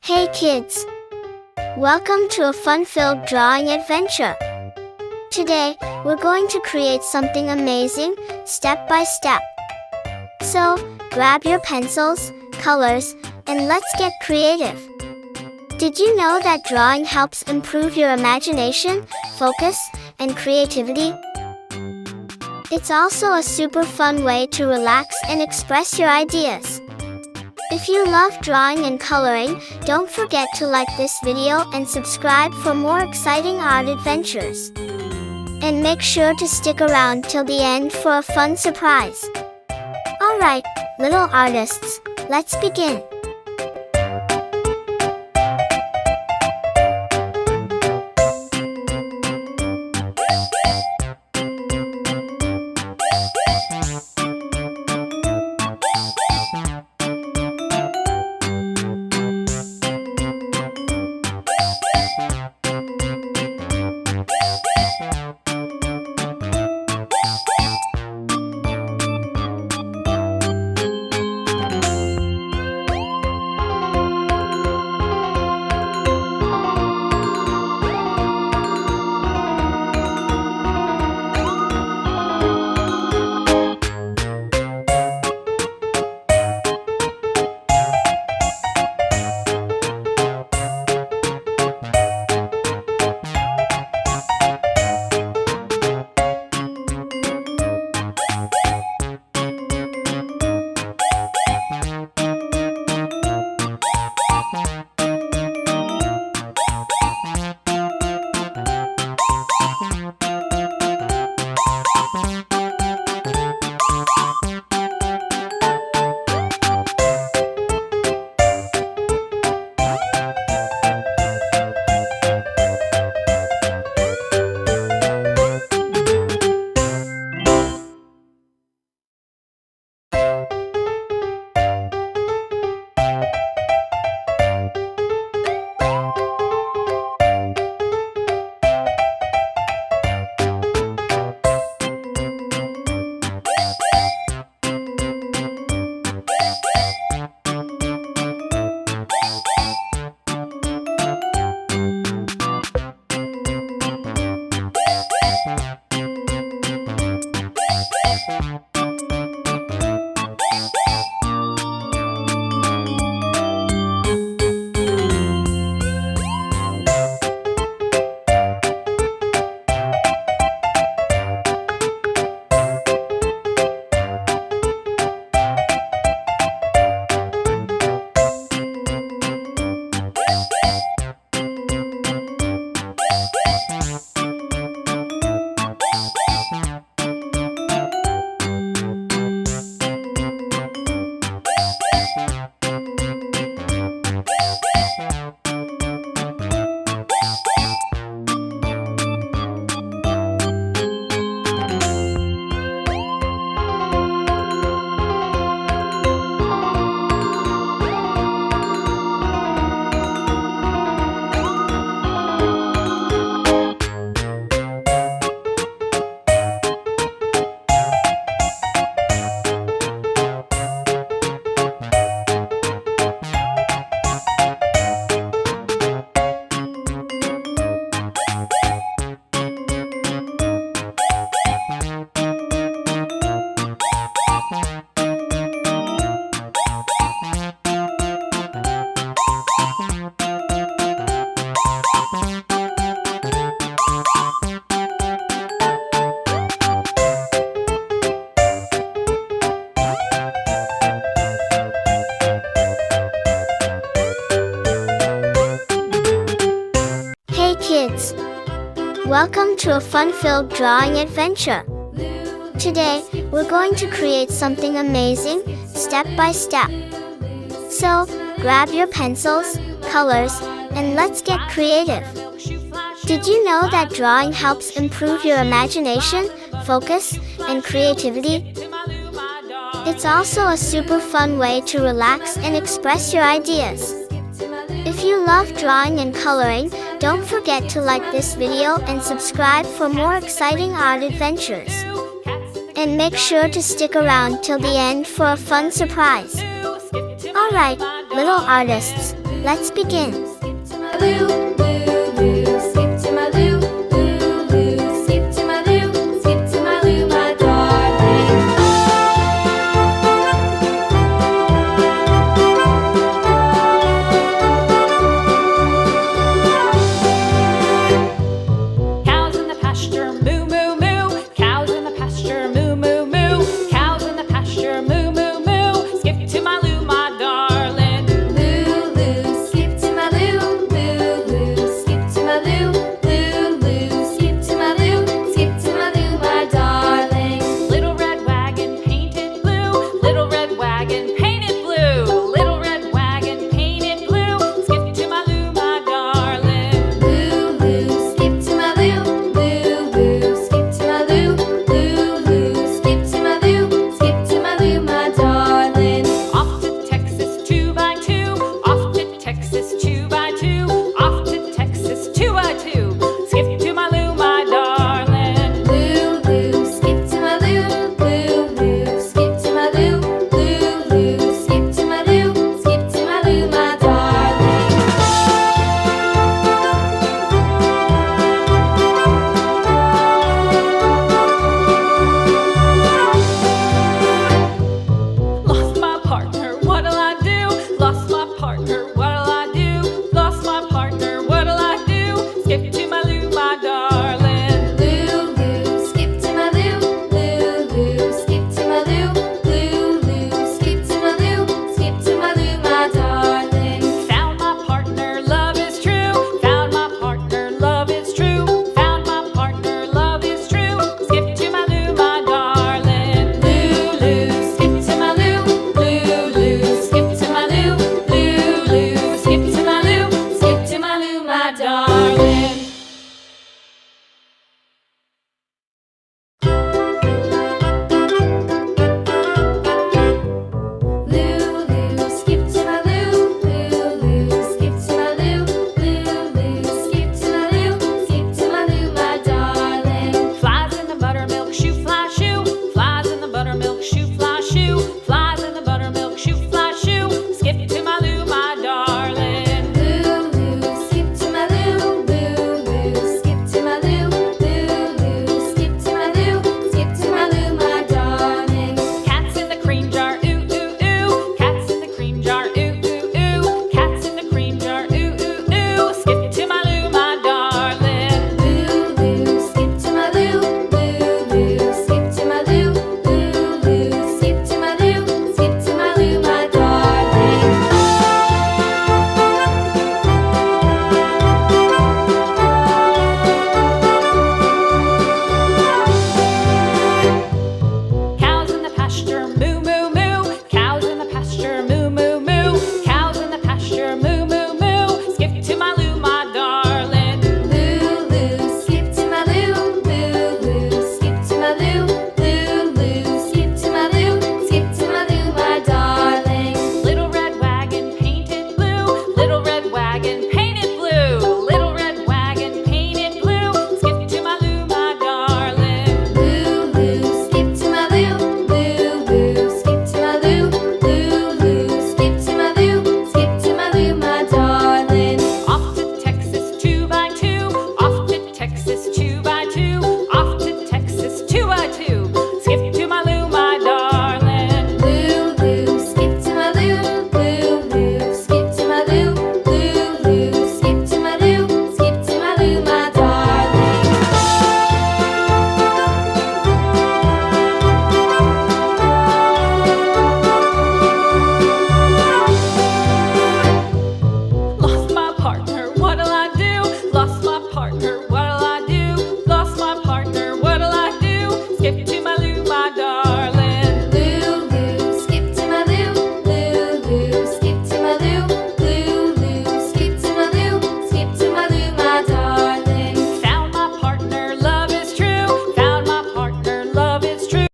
Hey kids! Welcome to a fun-filled drawing adventure. Today, we're going to create something amazing, step by step. So, grab your pencils, colors, and let's get creative. Did you know that drawing helps improve your imagination, focus, and creativity? It's also a super fun way to relax and express your ideas. If you love drawing and coloring, don't forget to like this video and subscribe for more exciting art adventures. And make sure to stick around till the end for a fun surprise. Alright, little artists, let's begin. Kids! Welcome to a fun-filled drawing adventure. Today, we're going to create something amazing, step by step. So, grab your pencils, colors, and let's get creative. Did you know that drawing helps improve your imagination, focus, and creativity? It's also a super fun way to relax and express your ideas. If you love drawing and coloring, don't forget to like this video and subscribe for more exciting art adventures. And make sure to stick around till the end for a fun surprise. Alright, little artists, Let's begin. Blue, blue,